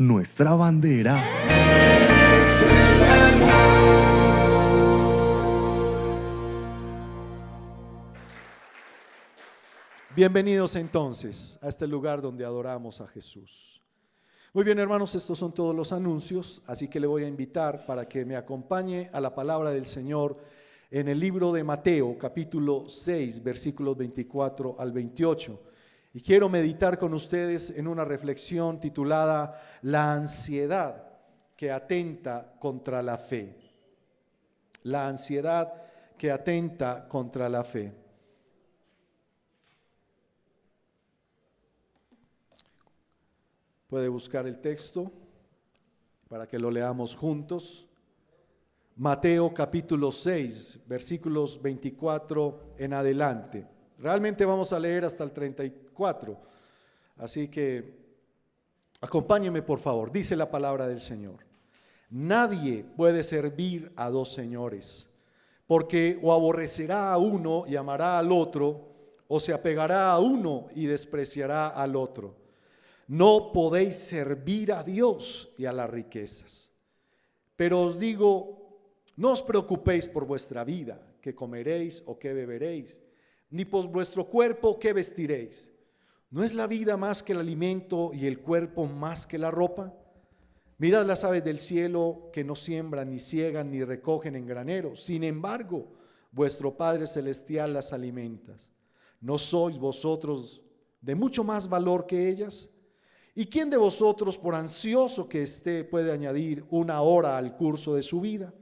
nuestra bandera. Bienvenidos entonces a este lugar donde adoramos a Jesús. Muy bien, hermanos, estos son todos los anuncios, así que le voy a invitar para que me acompañe a la palabra del Señor en el libro de Mateo, capítulo 6, versículos 24 al 28. Y quiero meditar con ustedes en una reflexión titulada La ansiedad que atenta contra la fe. La ansiedad que atenta contra la fe. Puede buscar el texto para que lo leamos juntos. Mateo capítulo 6, versículos 24 en adelante. Realmente vamos a leer hasta el 34, así que acompáñeme por favor. Dice la palabra del Señor: nadie puede servir a dos señores, porque o aborrecerá a uno y amará al otro, o se apegará a uno y despreciará al otro. No podéis servir a Dios y a las riquezas. Pero os digo, no os preocupéis por vuestra vida, qué comeréis o qué beberéis, ni por vuestro cuerpo qué vestiréis. ¿No es la vida más que el alimento y el cuerpo más que la ropa? Mirad las aves del cielo, que no siembran, ni ciegan, ni recogen en graneros. Sin embargo, vuestro Padre Celestial las alimenta. ¿No sois vosotros de mucho más valor que ellas? ¿Y quién de vosotros, por ansioso que esté, puede añadir una hora al curso de su vida?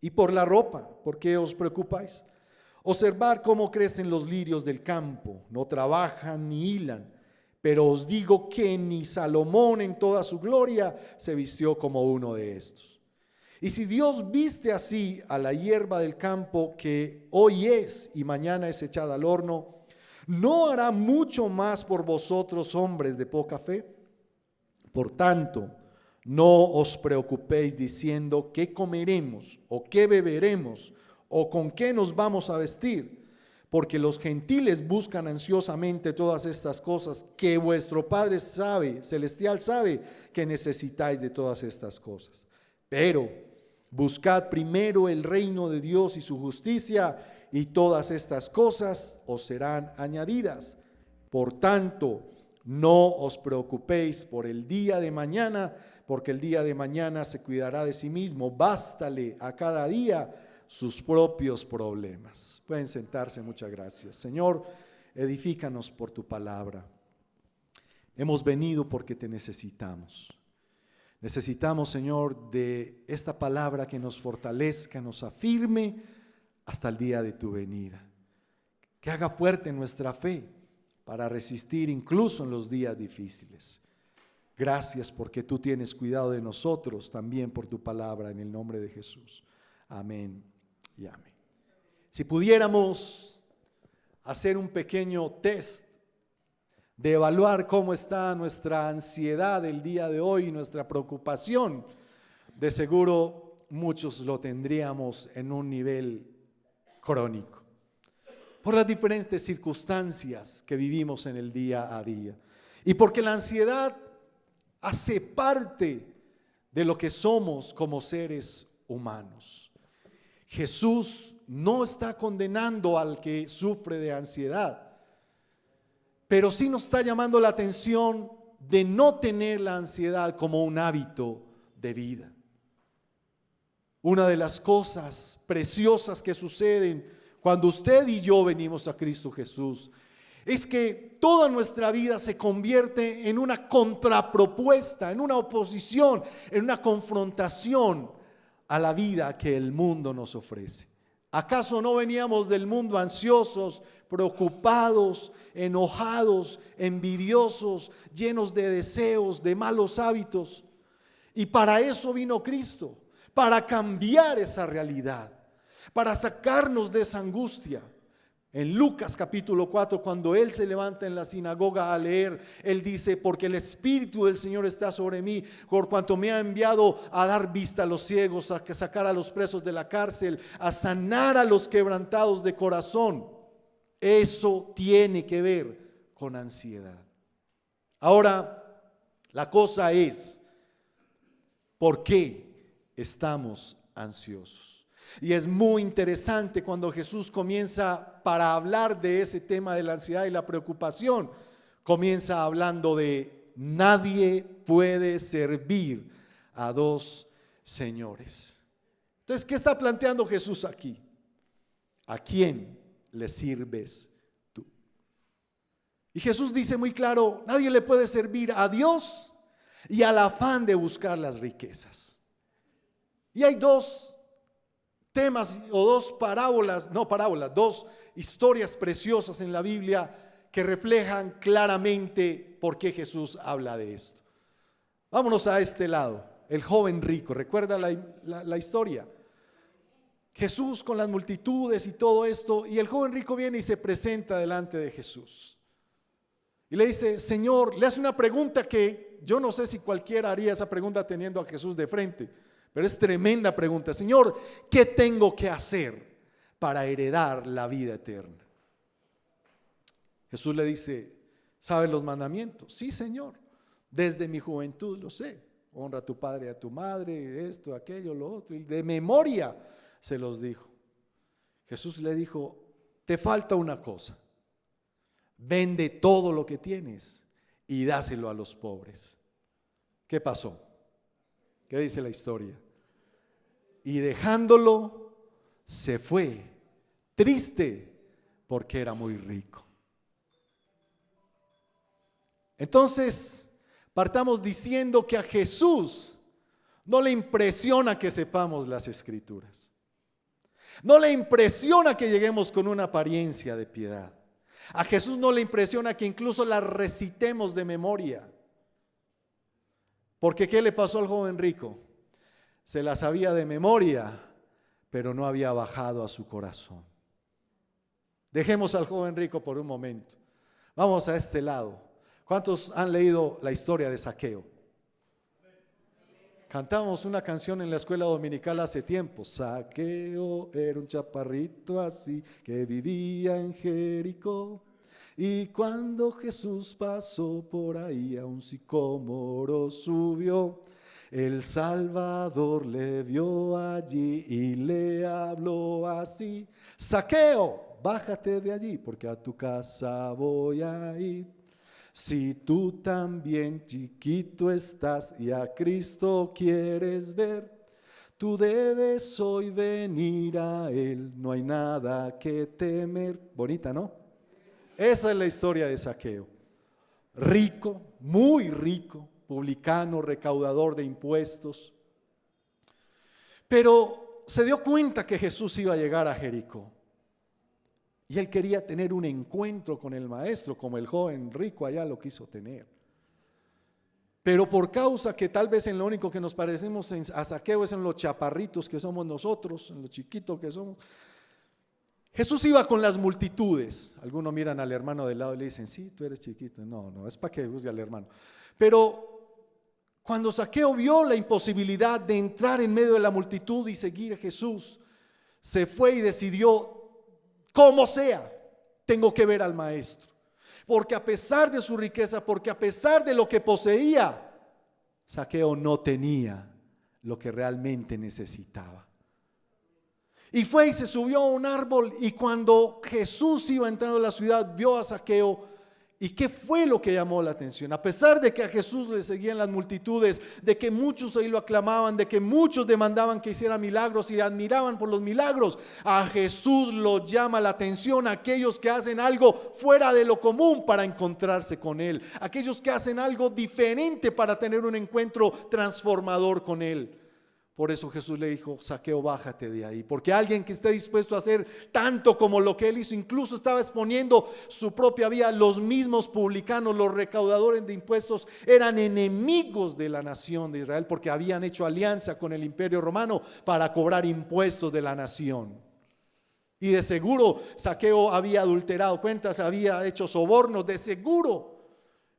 Y por la ropa, ¿por qué os preocupáis? Observad cómo crecen los lirios del campo, no trabajan ni hilan, pero os digo que ni Salomón en toda su gloria se vistió como uno de estos. Y si Dios viste así a la hierba del campo, que hoy es y mañana es echada al horno, ¿no hará mucho más por vosotros, hombres de poca fe? Por tanto, no os preocupéis diciendo qué comeremos o qué beberemos o con qué nos vamos a vestir, porque los gentiles buscan ansiosamente todas estas cosas, que vuestro Padre celestial sabe que necesitáis de todas estas cosas. Pero buscad primero el reino de Dios y su justicia, y todas estas cosas os serán añadidas. Por tanto, no os preocupéis por el día de mañana, porque el día de mañana se cuidará de sí mismo. Bástale a cada día sus propios problemas. Pueden sentarse, muchas gracias. Señor, edifícanos por tu palabra. Hemos venido porque te necesitamos. Necesitamos, Señor, de esta palabra que nos fortalezca, nos afirme hasta el día de tu venida. Que haga fuerte nuestra fe para resistir incluso en los días difíciles. Gracias porque tú tienes cuidado de nosotros, también por tu palabra, en el nombre de Jesús. Amén y amén. Si pudiéramos hacer un pequeño test de evaluar cómo está nuestra ansiedad el día de hoy, nuestra preocupación, de seguro muchos lo tendríamos en un nivel crónico, por las diferentes circunstancias que vivimos en el día a día. Y porque la ansiedad hace parte de lo que somos como seres humanos. Jesús no está condenando al que sufre de ansiedad, pero sí nos está llamando la atención de no tener la ansiedad como un hábito de vida. Una de las cosas preciosas que suceden cuando usted y yo venimos a Cristo Jesús es que toda nuestra vida se convierte en una contrapropuesta, en una oposición, en una confrontación a la vida que el mundo nos ofrece. ¿Acaso no veníamos del mundo ansiosos, preocupados, enojados, envidiosos, llenos de deseos, de malos hábitos? Y para eso vino Cristo, para cambiar esa realidad, para sacarnos de esa angustia. En Lucas capítulo 4, cuando él se levanta en la sinagoga a leer, él dice: porque el Espíritu del Señor está sobre mí, por cuanto me ha enviado a dar vista a los ciegos, a sacar a los presos de la cárcel, a sanar a los quebrantados de corazón. Eso tiene que ver con ansiedad. Ahora, la cosa es ¿Por qué estamos ansiosos? Y es muy interesante cuando Jesús comienza para hablar de ese tema de la ansiedad y la preocupación, comienza hablando de nadie puede servir a dos señores. Entonces, ¿qué está planteando Jesús aquí? ¿A quién le sirves tú? Y Jesús dice muy claro, nadie le puede servir a Dios y al afán de buscar las riquezas. Y hay dos temas o dos historias preciosas en la Biblia que reflejan claramente por qué Jesús habla de esto. Vámonos a este lado, el joven rico. ¿Recuerda la historia? Jesús con las multitudes y todo esto, y el joven rico viene y se presenta delante de Jesús. Y le dice, Señor, le hace una pregunta que yo no sé si cualquiera haría esa pregunta teniendo a Jesús de frente, pero es tremenda pregunta. Señor, ¿qué tengo que hacer para heredar la vida eterna? Jesús le dice, ¿sabes los mandamientos? Sí, Señor, desde mi juventud lo sé. Honra a tu padre y a tu madre, esto, aquello, lo otro. Y de memoria se los dijo. Jesús le dijo, te falta una cosa. Vende todo lo que tienes y dáselo a los pobres. ¿Qué pasó? ¿Qué dice la historia? Y dejándolo, se fue, triste, porque era muy rico. Entonces, partamos diciendo que a Jesús no le impresiona que sepamos las Escrituras. No le impresiona que lleguemos con una apariencia de piedad. A Jesús no le impresiona que incluso las recitemos de memoria. Porque ¿qué le pasó al joven rico? Se las sabía de memoria, pero no había bajado a su corazón. Dejemos al joven rico por un momento. Vamos a este lado. ¿Cuántos han leído la historia de Zaqueo? Cantamos una canción en la escuela dominical hace tiempo. Zaqueo era un chaparrito así que vivía en Jericó. Y cuando Jesús pasó por ahí a un sicómoro subió. El Salvador le vio allí y le habló así: Zaqueo, bájate de allí porque a tu casa voy a ir. Si tú también chiquito estás y a Cristo quieres ver, tú debes hoy venir a Él, no hay nada que temer. Bonita, ¿no? Esa es la historia de Zaqueo. Rico, muy rico, publicano, recaudador de impuestos. Pero se dio cuenta que Jesús iba a llegar a Jericó. Y él quería tener un encuentro con el maestro, como el joven rico allá lo quiso tener. Pero por causa que tal vez en lo único que nos parecemos a Zaqueo es en los chaparritos que somos nosotros, en lo chiquitos que somos. Jesús iba con las multitudes. Algunos miran al hermano del lado y le dicen, sí, tú eres chiquito. No, es para que juzgue al hermano. Pero cuando Zaqueo vio la imposibilidad de entrar en medio de la multitud y seguir a Jesús, se fue y decidió, como sea, tengo que ver al maestro. Porque a pesar de su riqueza, porque a pesar de lo que poseía, Zaqueo no tenía lo que realmente necesitaba. Y fue y se subió a un árbol, y cuando Jesús iba entrando a la ciudad, vio a Zaqueo. ¿Y qué fue lo que llamó la atención? A pesar de que a Jesús le seguían las multitudes, de que muchos ahí lo aclamaban, de que muchos demandaban que hiciera milagros y admiraban por los milagros, a Jesús lo llama la atención aquellos que hacen algo fuera de lo común para encontrarse con Él, aquellos que hacen algo diferente para tener un encuentro transformador con Él. Por eso Jesús le dijo, Zaqueo, bájate de ahí, porque alguien que esté dispuesto a hacer tanto como lo que él hizo, incluso estaba exponiendo su propia vida. Los mismos publicanos, los recaudadores de impuestos, eran enemigos de la nación de Israel porque habían hecho alianza con el Imperio Romano para cobrar impuestos de la nación. Y de seguro Zaqueo había adulterado cuentas, había hecho sobornos, de seguro.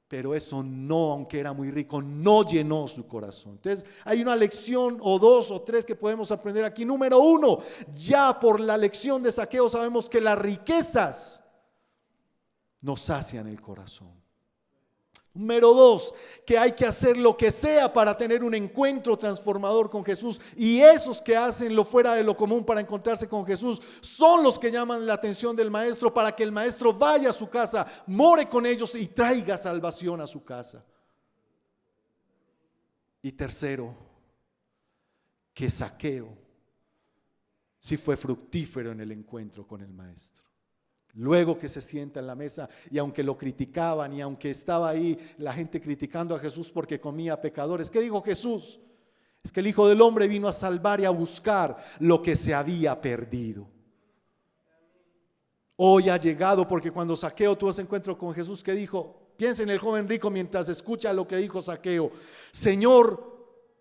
Pero eso no, aunque era muy rico, no llenó su corazón. Entonces hay una lección o dos o tres que podemos aprender aquí. Número uno, ya por la lección de Zaqueo sabemos que las riquezas nos sacian el corazón. Número 2, que hay que hacer lo que sea para tener un encuentro transformador con Jesús. Y esos que hacen lo fuera de lo común para encontrarse con Jesús son los que llaman la atención del maestro para que el maestro vaya a su casa, more con ellos y traiga salvación a su casa. Y tercero, que Zaqueo sí fue fructífero en el encuentro con el maestro. Luego que se sienta en la mesa, y aunque lo criticaban y aunque estaba ahí la gente criticando a Jesús porque comía pecadores, ¿qué dijo Jesús? Es que el Hijo del Hombre vino a salvar y a buscar lo que se había perdido. Hoy ha llegado, porque cuando Zaqueo tuvo ese encuentro con Jesús, ¿qué dijo? Piensa en el joven rico mientras escucha lo que dijo Zaqueo. Señor,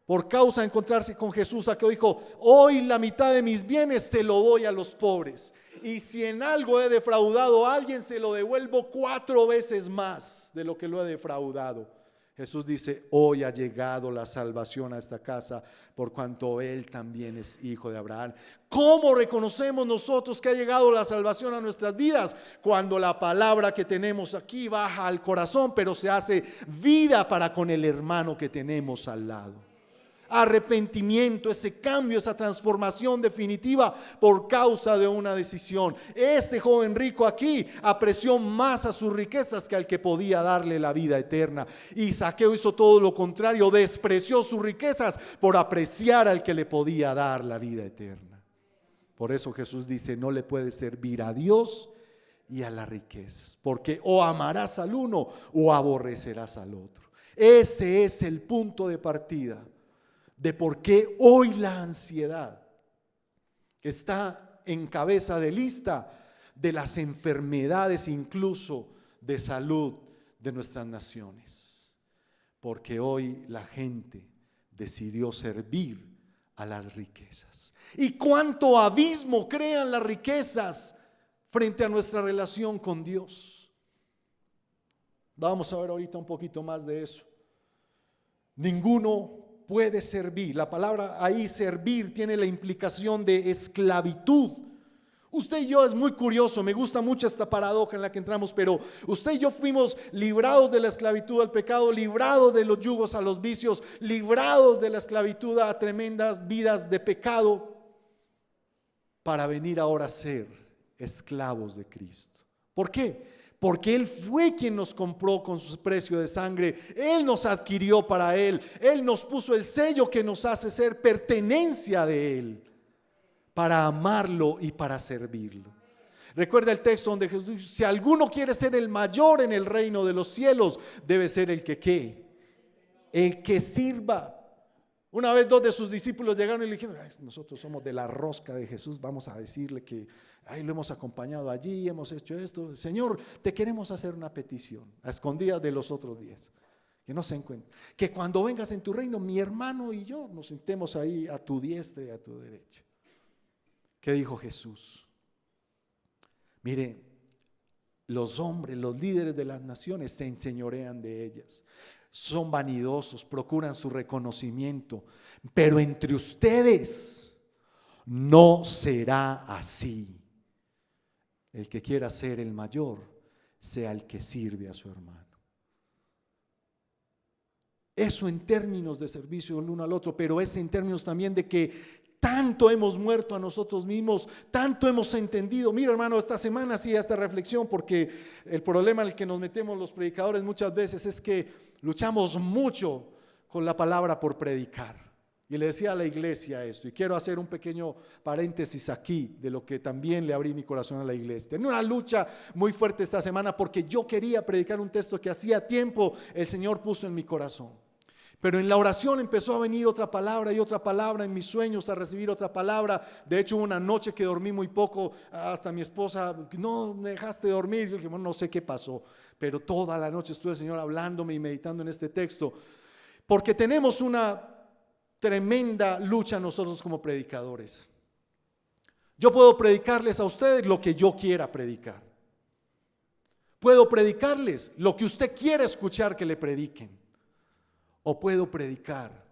por causa de encontrarse con Jesús, Zaqueo dijo: hoy la mitad de mis bienes se lo doy a los pobres. Y si en algo he defraudado a alguien, se lo devuelvo 4 veces más de lo que lo he defraudado. Jesús dice: hoy ha llegado la salvación a esta casa, por cuanto él también es hijo de Abraham. ¿Cómo reconocemos nosotros que ha llegado la salvación a nuestras vidas? Cuando la palabra que tenemos aquí baja al corazón, pero se hace vida para con el hermano que tenemos al lado. Arrepentimiento, ese cambio, esa transformación definitiva por causa de una decisión. Ese joven rico aquí apreció más a sus riquezas que al que podía darle la vida eterna. Y Zaqueo hizo todo lo contrario, despreció sus riquezas por apreciar al que le podía dar la vida eterna. Por eso Jesús dice: no le puedes servir a Dios y a las riquezas, porque o amarás al uno o aborrecerás al otro. Ese es el punto de partida de por qué hoy la ansiedad está en cabeza de lista de las enfermedades, incluso de salud de nuestras naciones. Porque hoy la gente decidió servir a las riquezas. ¿Y cuánto abismo crean las riquezas frente a nuestra relación con Dios? Vamos a ver ahorita un poquito más de eso. Ninguno puede servir. La palabra ahí servir tiene la implicación de esclavitud. Usted y yo, es muy curioso, me gusta mucho esta paradoja en la que entramos, pero usted y yo fuimos librados de la esclavitud al pecado, librados de los yugos a los vicios, librados de la esclavitud a tremendas vidas de pecado, para venir ahora a ser esclavos de Cristo. ¿Por qué? Porque Él fue quien nos compró con su precio de sangre. Él nos adquirió para Él. Él nos puso el sello que nos hace ser pertenencia de Él, para amarlo y para servirlo. Recuerda el texto donde Jesús dice: si alguno quiere ser el mayor en el reino de los cielos, debe ser el que ¿qué? El que sirva. Una vez 2 de sus discípulos llegaron y le dijeron: nosotros somos de la rosca de Jesús, vamos a decirle que lo hemos acompañado allí, hemos hecho esto. Señor, te queremos hacer una petición, a escondidas de los otros 10, que no se encuentren. Que cuando vengas en tu reino, mi hermano y yo nos sentemos ahí a tu diestra y a tu derecha. ¿Qué dijo Jesús? Mire, los hombres, los líderes de las naciones se enseñorean de ellas. Son vanidosos, procuran su reconocimiento, pero entre ustedes no será así. El que quiera ser el mayor, sea el que sirve a su hermano. Eso en términos de servicio el uno al otro, pero es en términos también de que tanto hemos muerto a nosotros mismos, tanto hemos entendido. Mira, hermano, esta semana hacía esta reflexión, porque el problema en el que nos metemos los predicadores muchas veces es que luchamos mucho con la palabra por predicar. Y le decía a la iglesia esto, y quiero hacer un pequeño paréntesis aquí de lo que también le abrí mi corazón a la iglesia. Tenía una lucha muy fuerte esta semana porque yo quería predicar un texto que hacía tiempo el Señor puso en mi corazón. Pero en la oración empezó a venir otra palabra y otra palabra, en mis sueños a recibir otra palabra. De hecho, una noche que dormí muy poco, hasta mi esposa: no me dejaste dormir. Yo dije: bueno, no sé qué pasó, pero toda la noche estuve el Señor hablándome y meditando en este texto, porque tenemos una tremenda lucha nosotros como predicadores. Yo puedo predicarles a ustedes lo que yo quiera predicar. Puedo predicarles lo que usted quiera escuchar que le prediquen. O puedo predicar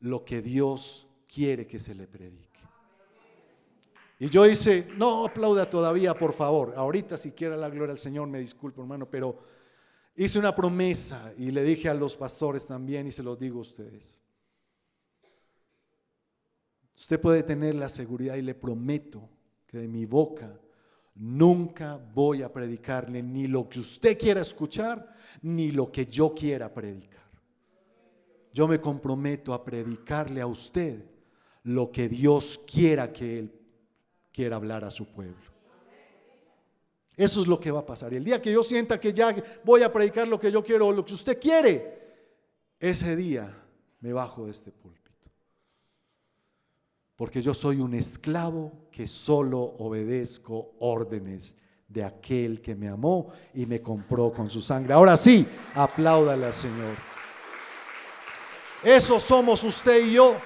lo que Dios quiere que se le predique. Y yo hice, no aplauda todavía, por favor. Ahorita, si quiera la gloria al Señor, me disculpo, hermano, pero hice una promesa y le dije a los pastores también y se los digo a ustedes. Usted puede tener la seguridad y le prometo que de mi boca nunca voy a predicarle ni lo que usted quiera escuchar, ni lo que yo quiera predicar. Yo me comprometo a predicarle a usted lo que Dios quiera que Él quiera hablar a su pueblo. Eso es lo que va a pasar. Y el día que yo sienta que ya voy a predicar lo que yo quiero o lo que usted quiere, ese día me bajo de este púlpito. Porque yo soy un esclavo que solo obedezco órdenes de aquel que me amó y me compró con su sangre. Ahora sí, apláudale al Señor. Eso somos usted y yo.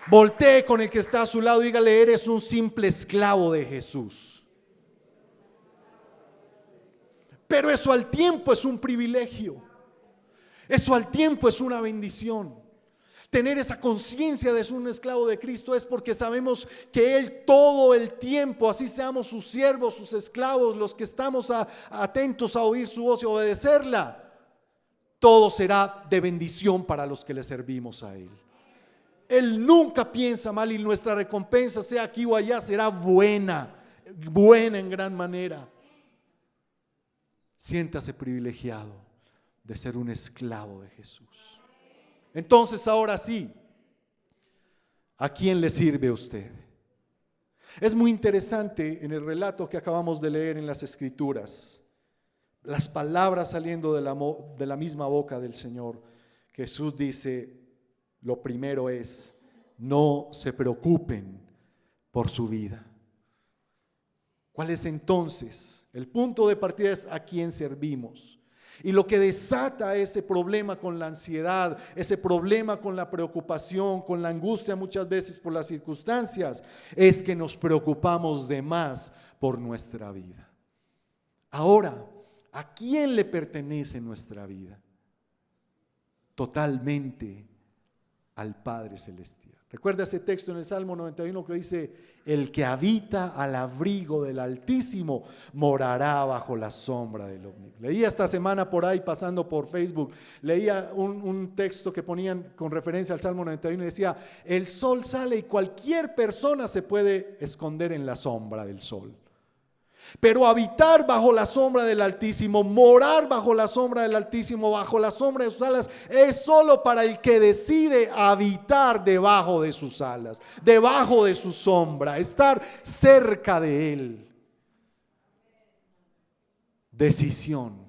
Voltee con el que está a su lado y dígale: eres un simple esclavo de Jesús. Pero eso al tiempo es un privilegio. Eso al tiempo es una bendición. Tener esa conciencia de ser un esclavo de Cristo es porque sabemos que Él todo el tiempo, así seamos sus siervos, sus esclavos, los que estamos atentos a oír su voz y obedecerla, todo será de bendición para los que le servimos a Él. Él nunca piensa mal y nuestra recompensa, sea aquí o allá, será buena en gran manera. Siéntase privilegiado de ser un esclavo de Jesús. Entonces, ahora sí, ¿a quién le sirve usted? Es muy interesante en el relato que acabamos de leer en las Escrituras, las palabras saliendo de la misma boca del Señor. Jesús dice, lo primero es: no se preocupen por su vida. ¿Cuál es entonces? El punto de partida es a quién servimos. Y lo que desata ese problema con la ansiedad, ese problema con la preocupación, con la angustia muchas veces por las circunstancias, es que nos preocupamos de más por nuestra vida. Ahora, ¿a quién le pertenece nuestra vida? Totalmente al Padre Celestial. Recuerda ese texto en el Salmo 91 que dice: el que habita al abrigo del Altísimo morará bajo la sombra del Omnipotente. Leía esta semana por ahí, pasando por Facebook, leía un texto que ponían con referencia al Salmo 91 y decía: el sol sale y cualquier persona se puede esconder en la sombra del sol. Pero habitar bajo la sombra del Altísimo, morar bajo la sombra del Altísimo, bajo la sombra de sus alas, es solo para el que decide habitar debajo de sus alas, debajo de su sombra, estar cerca de Él. Decisión.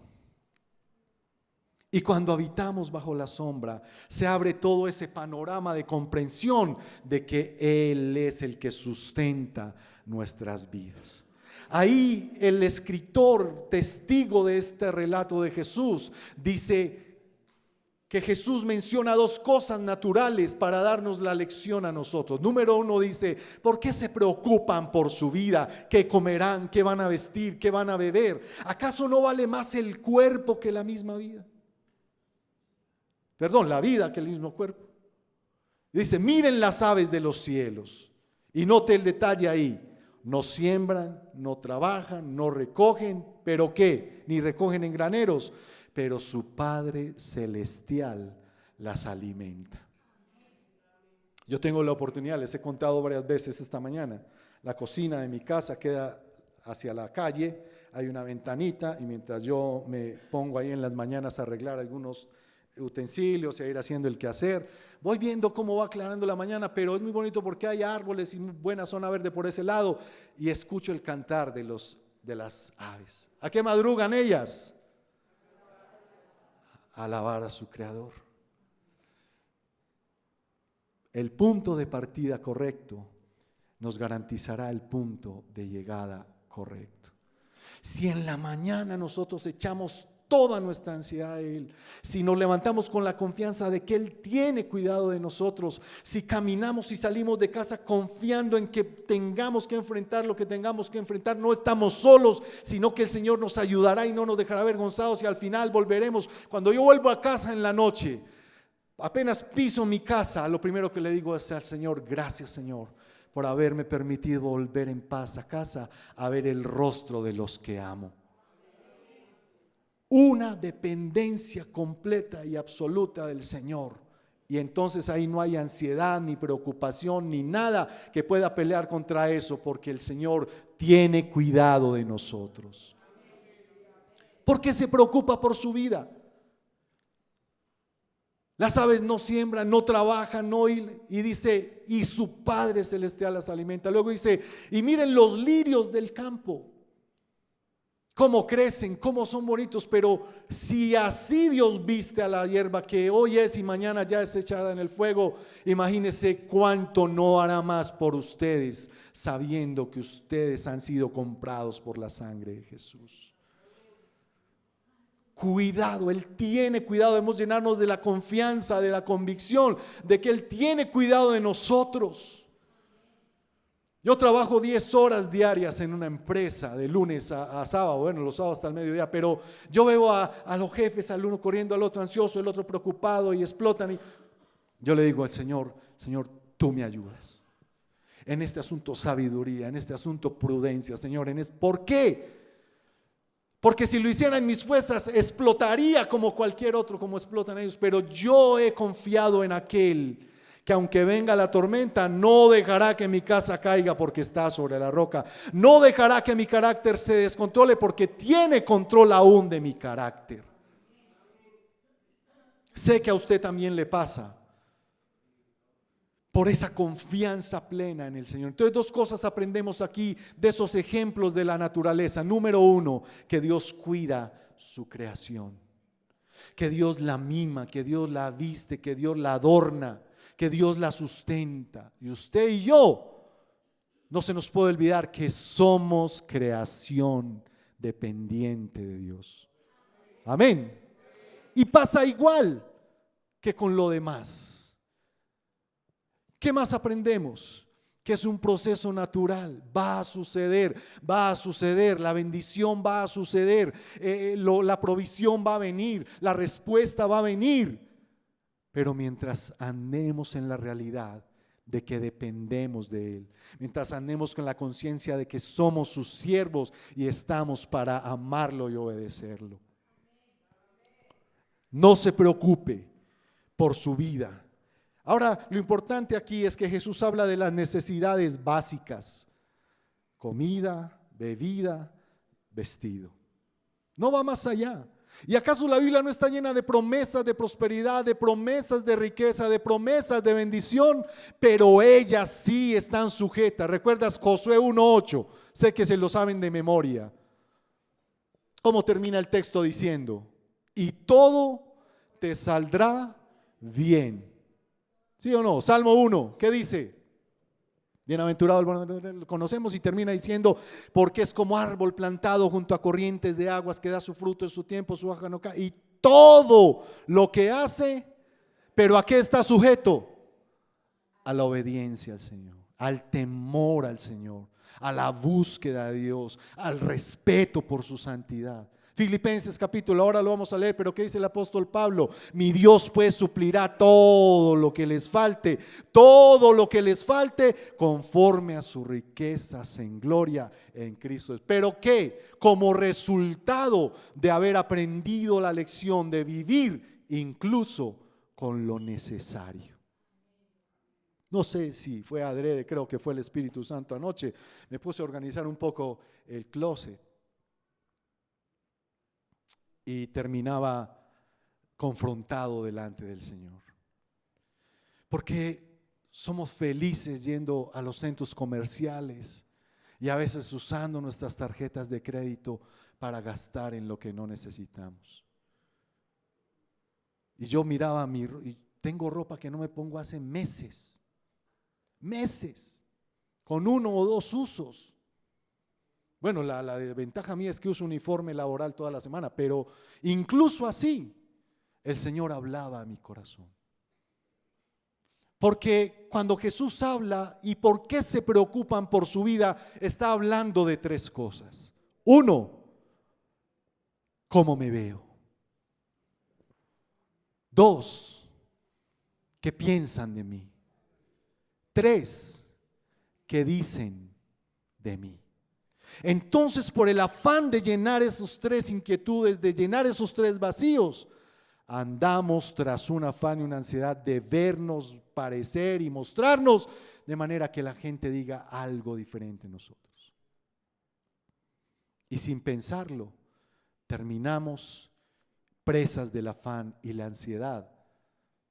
Y cuando habitamos bajo la sombra, se abre todo ese panorama de comprensión de que Él es el que sustenta nuestras vidas. Ahí el escritor, testigo de este relato de Jesús, dice que Jesús menciona dos cosas naturales para darnos la lección a nosotros. Número uno, dice: ¿por qué se preocupan por su vida? ¿Qué comerán? ¿Qué van a vestir? ¿Qué van a beber? ¿Acaso no vale más el cuerpo que la misma vida? Perdón, la vida que el mismo cuerpo. Dice: miren las aves de los cielos. Y note el detalle ahí: no siembran, no trabajan, no recogen, pero ¿qué? Ni recogen en graneros, pero su Padre Celestial las alimenta. Yo tengo la oportunidad, les he contado varias veces esta mañana, la cocina de mi casa queda hacia la calle, hay una ventanita, y mientras yo me pongo ahí en las mañanas a arreglar algunos utensilios y a ir haciendo el quehacer, voy viendo cómo va aclarando la mañana, pero es muy bonito porque hay árboles y buena zona verde por ese lado, y escucho el cantar de las aves. ¿A qué madrugan ellas? A alabar a su Creador. El punto de partida correcto nos garantizará el punto de llegada correcto. Si en la mañana nosotros echamos toda nuestra ansiedad a Él, si nos levantamos con la confianza de que Él tiene cuidado de nosotros, si caminamos y salimos de casa confiando en que tengamos que enfrentar lo que tengamos que enfrentar, no estamos solos, sino que el Señor nos ayudará y no nos dejará avergonzados, y al final volveremos. Cuando yo vuelvo a casa en la noche, apenas piso mi casa, lo primero que le digo es al Señor: gracias, Señor, por haberme permitido volver en paz a casa a ver el rostro de los que amo. una dependencia completa y absoluta del Señor. Y entonces ahí no hay ansiedad, ni preocupación, ni nada que pueda pelear contra eso, porque el Señor tiene cuidado de nosotros. Porque se preocupa por su vida. Las aves no siembran, no trabajan, y dice, y su Padre Celestial las alimenta. Luego dice, y miren los lirios del campo, cómo crecen, cómo son bonitos. Pero si así Dios viste a la hierba, que hoy es y mañana ya es echada en el fuego, imagínense cuánto no hará más por ustedes, sabiendo que ustedes han sido comprados por la sangre de Jesús. Cuidado, Él tiene cuidado. Debemos llenarnos de la confianza, de la convicción de que Él tiene cuidado de nosotros. Yo trabajo 10 horas diarias en una empresa de lunes a sábado, bueno, los sábados hasta el mediodía, pero yo veo a los jefes, al uno corriendo, al otro ansioso, el otro preocupado, y explotan. Y yo le digo al Señor, Señor, tú me ayudas. En este asunto sabiduría, en este asunto prudencia, Señor. ¿Por qué? Porque si lo hiciera en mis fuerzas, explotaría como cualquier otro, como explotan ellos. Pero yo he confiado en aquel que aunque venga la tormenta, no dejará que mi casa caiga porque está sobre la roca. No dejará que mi carácter se descontrole porque tiene control aún de mi carácter. Sé que a usted también le pasa por esa confianza plena en el Señor. Entonces, 2 cosas aprendemos aquí de esos ejemplos de la naturaleza. Número 1, que Dios cuida su creación, que Dios la mima, que Dios la viste, que Dios la adorna, que Dios la sustenta. Y usted y yo, no se nos puede olvidar que somos creación dependiente de Dios. Amén. Y pasa igual que con lo demás. ¿Qué más aprendemos? Que es un proceso natural, va a suceder, la bendición va a suceder, la provisión va a venir, la respuesta va a venir. Pero mientras andemos en la realidad de que dependemos de Él, mientras andemos con la conciencia de que somos sus siervos y estamos para amarlo y obedecerlo. No se preocupe por su vida. Ahora, lo importante aquí es que Jesús habla de las necesidades básicas: comida, bebida, vestido. No va más allá. ¿Y acaso la Biblia no está llena de promesas de prosperidad, de promesas de riqueza, de promesas de bendición? Pero ellas sí están sujetas. ¿Recuerdas Josué 1:8? Sé que se lo saben de memoria. ¿Cómo termina el texto diciendo? Y todo te saldrá bien. ¿Sí o no? Salmo 1, ¿qué dice? Bienaventurado el bueno, lo conocemos, y termina diciendo, porque es como árbol plantado junto a corrientes de aguas, que da su fruto en su tiempo, su hoja no cae, y todo lo que hace, pero ¿a qué está sujeto? A la obediencia al Señor, al temor al Señor, a la búsqueda de Dios, al respeto por su santidad. Filipenses capítulo, ahora lo vamos a leer, pero ¿qué dice el apóstol Pablo? Mi Dios pues suplirá todo lo que les falte conforme a sus riquezas en gloria en Cristo. ¿Pero qué? Como resultado de haber aprendido la lección de vivir incluso con lo necesario. No sé si fue adrede, creo que fue el Espíritu Santo. Anoche me puse a organizar un poco el closet y terminaba confrontado delante del Señor. Porque somos felices yendo a los centros comerciales y a veces usando nuestras tarjetas de crédito para gastar en lo que no necesitamos. Y yo miraba y tengo ropa que no me pongo hace meses, con 1 o 2 usos. Bueno, la ventaja mía es que uso uniforme laboral toda la semana, pero incluso así el Señor hablaba a mi corazón. Porque cuando Jesús habla y por qué se preocupan por su vida, está hablando de 3 cosas. 1, ¿cómo me veo? 2, ¿qué piensan de mí? 3, ¿qué dicen de mí? Entonces, por el afán de llenar esos tres inquietudes, de llenar esos tres vacíos, andamos tras un afán y una ansiedad de vernos, parecer y mostrarnos de manera que la gente diga algo diferente en nosotros. Y sin pensarlo, terminamos presas del afán y la ansiedad,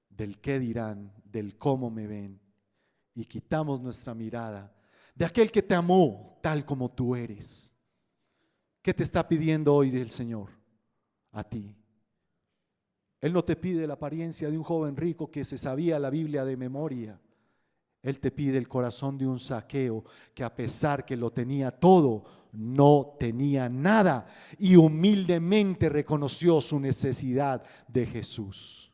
del qué dirán, del cómo me ven, y quitamos nuestra mirada de aquel que te amó tal como tú eres. ¿Qué te está pidiendo hoy el Señor a ti? Él no te pide la apariencia de un joven rico que se sabía la Biblia de memoria. Él te pide el corazón de un Zaqueo que, a pesar que lo tenía todo, no tenía nada y humildemente reconoció su necesidad de Jesús.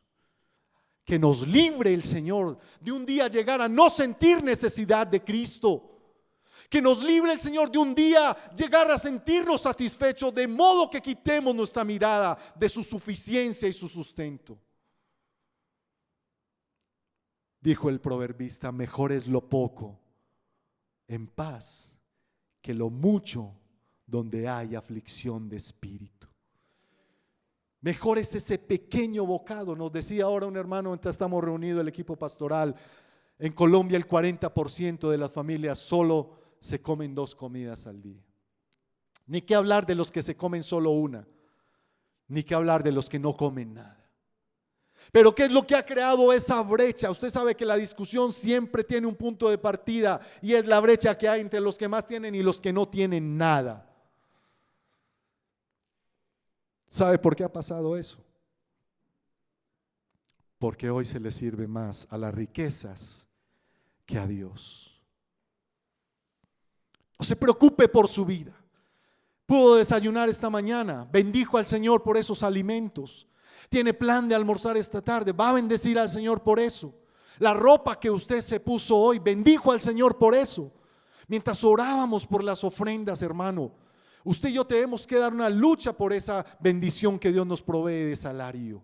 Que nos libre el Señor de un día llegar a no sentir necesidad de Cristo. Que nos libre el Señor de un día llegar a sentirnos satisfechos, de modo que quitemos nuestra mirada de su suficiencia y su sustento. Dijo el proverbista: mejor es lo poco en paz que lo mucho donde hay aflicción de espíritu. Mejor es ese pequeño bocado. Nos decía ahora un hermano mientras estamos reunidos el equipo pastoral: en Colombia el 40% de las familias solo se comen 2 comidas al día. Ni qué hablar de los que se comen solo una, ni qué hablar de los que no comen nada. Pero ¿qué es lo que ha creado esa brecha? Usted sabe que la discusión siempre tiene un punto de partida, y es la brecha que hay entre los que más tienen y los que no tienen nada. ¿Sabe por qué ha pasado eso? Porque hoy se le sirve más a las riquezas que a Dios. No se preocupe por su vida. Pudo desayunar esta mañana, bendijo al Señor por esos alimentos. Tiene plan de almorzar esta tarde, va a bendecir al Señor por eso. La ropa que usted se puso hoy, bendijo al Señor por eso. Mientras orábamos por las ofrendas, hermano, usted y yo tenemos que dar una lucha por esa bendición que Dios nos provee de salario.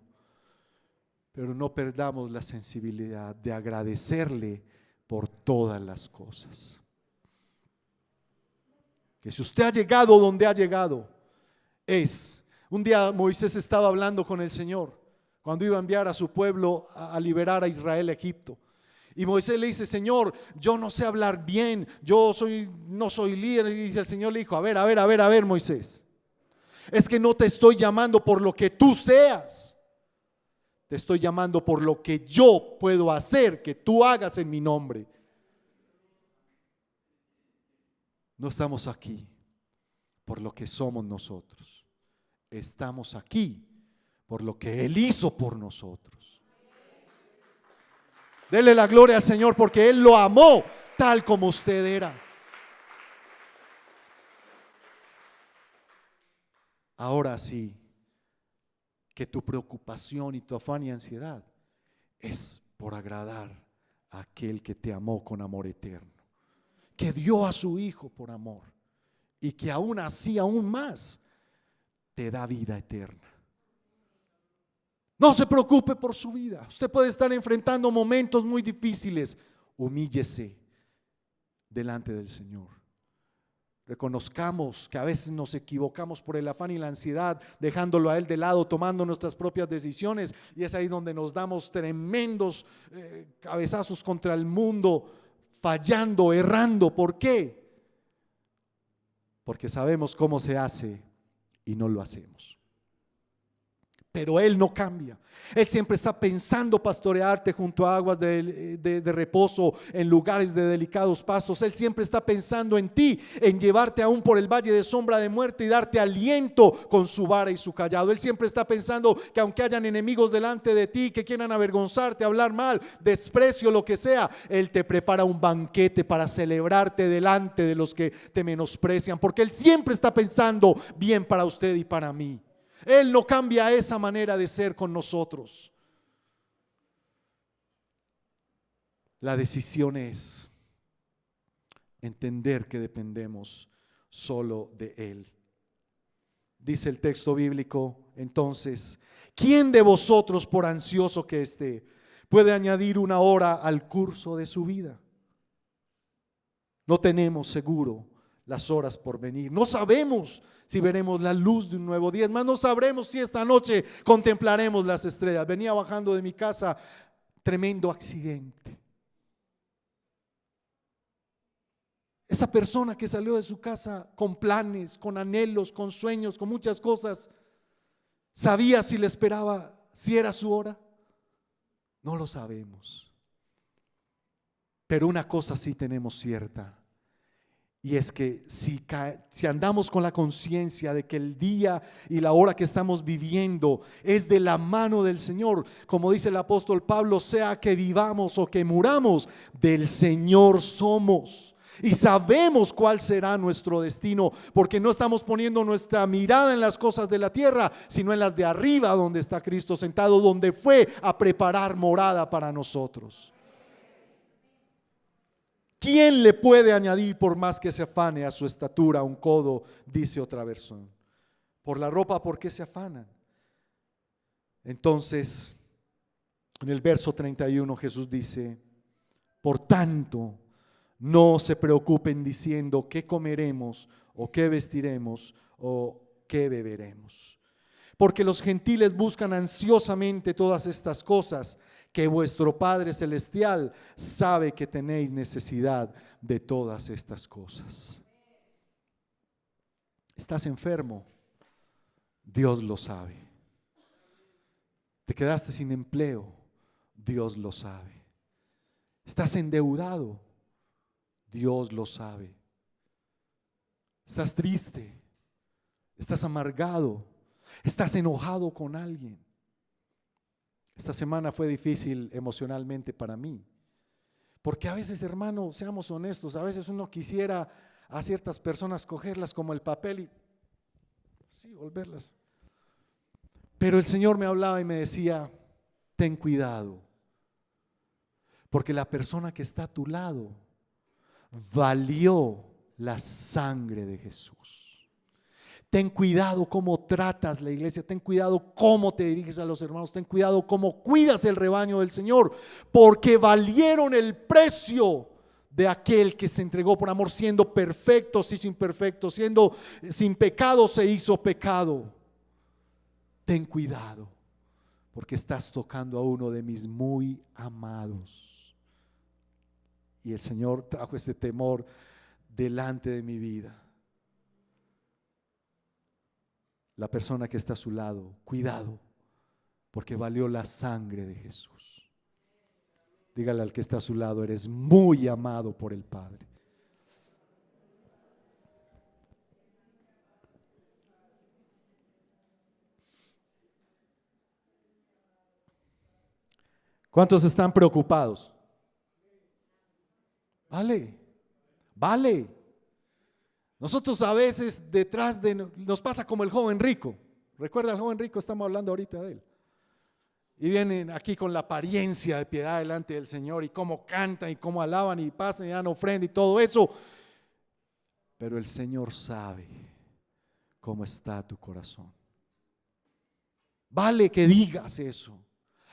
Pero no perdamos la sensibilidad de agradecerle por todas las cosas. Que si usted ha llegado donde ha llegado, un día Moisés estaba hablando con el Señor cuando iba a enviar a su pueblo a liberar a Israel de Egipto. Y Moisés le dice: Señor, yo no sé hablar bien, no soy líder. Y el Señor le dijo: a ver, Moisés, es que no te estoy llamando por lo que tú seas, te estoy llamando por lo que yo puedo hacer que tú hagas en mi nombre. No estamos aquí por lo que somos nosotros, estamos aquí por lo que Él hizo por nosotros. Dele la gloria al Señor porque Él lo amó tal como usted era. Ahora sí, que tu preocupación y tu afán y ansiedad es por agradar a aquel que te amó con amor eterno, que dio a su Hijo por amor y que aún así, aún más, te da vida eterna. No se preocupe por su vida. Usted puede estar enfrentando momentos muy difíciles. Humíllese delante del Señor. Reconozcamos que a veces nos equivocamos por el afán y la ansiedad, dejándolo a Él de lado, tomando nuestras propias decisiones, y es ahí donde nos damos tremendos cabezazos contra el mundo, fallando, errando. ¿Por qué? Porque sabemos cómo se hace y no lo hacemos. Pero Él no cambia. Él siempre está pensando pastorearte junto a aguas de reposo, en lugares de delicados pastos. Él siempre está pensando en ti, en llevarte aún por el valle de sombra de muerte y darte aliento con su vara y su callado. Él siempre está pensando que aunque hayan enemigos delante de ti que quieran avergonzarte, hablar mal, desprecio, lo que sea, Él te prepara un banquete para celebrarte delante de los que te menosprecian, porque Él siempre está pensando bien para usted y para mí. Él no cambia esa manera de ser con nosotros. La decisión es entender que dependemos solo de Él. Dice el texto bíblico entonces: ¿quién de vosotros, por ansioso que esté, puede añadir una hora al curso de su vida? No tenemos seguro las horas por venir. No sabemos si veremos la luz de un nuevo día. Es más, no sabremos si esta noche contemplaremos las estrellas. Venía bajando de mi casa, tremendo accidente. Esa persona que salió de su casa con planes, con anhelos, con sueños, con muchas cosas, ¿sabía si le esperaba, si era su hora? No lo sabemos. Pero una cosa sí tenemos cierta, y es que si andamos con la conciencia de que el día y la hora que estamos viviendo es de la mano del Señor, como dice el apóstol Pablo, sea que vivamos o que muramos, del Señor somos. Y sabemos cuál será nuestro destino, porque no estamos poniendo nuestra mirada en las cosas de la tierra, sino en las de arriba, donde está Cristo sentado, donde fue a preparar morada para nosotros. ¿Quién le puede añadir por más que se afane a su estatura un codo? Dice otra versión. Por la ropa, ¿por qué se afanan? Entonces, en el verso 31 Jesús dice: por tanto, no se preocupen diciendo qué comeremos o qué vestiremos o qué beberemos. Porque los gentiles buscan ansiosamente todas estas cosas, que vuestro Padre Celestial sabe que tenéis necesidad de todas estas cosas. ¿Estás enfermo? Dios lo sabe. ¿Te quedaste sin empleo? Dios lo sabe. ¿Estás endeudado? Dios lo sabe. ¿Estás triste? ¿Estás amargado? ¿Estás enojado con alguien? Esta semana fue difícil emocionalmente para mí, porque a veces, hermano, seamos honestos, a veces uno quisiera a ciertas personas cogerlas como el papel y sí, volverlas. Pero el Señor me hablaba y me decía: ten cuidado, porque la persona que está a tu lado valió la sangre de Jesús. Ten cuidado cómo tratas la iglesia, ten cuidado cómo te diriges a los hermanos, ten cuidado cómo cuidas el rebaño del Señor, porque valieron el precio de aquel que se entregó por amor, siendo perfecto se hizo imperfecto, siendo sin pecado se hizo pecado. Ten cuidado, porque estás tocando a uno de mis muy amados. Y el Señor trajo ese temor delante de mi vida. La persona que está a su lado, cuidado, porque valió la sangre de Jesús. Dígale al que está a su lado: eres muy amado por el Padre. ¿Cuántos están preocupados? Vale. Nosotros a veces nos pasa como el joven rico. ¿Recuerda al joven rico? Estamos hablando ahorita de él. Y vienen aquí con la apariencia de piedad delante del Señor, y cómo cantan y cómo alaban y pasan y dan ofrenda y todo eso. Pero el Señor sabe cómo está tu corazón. Vale que digas eso.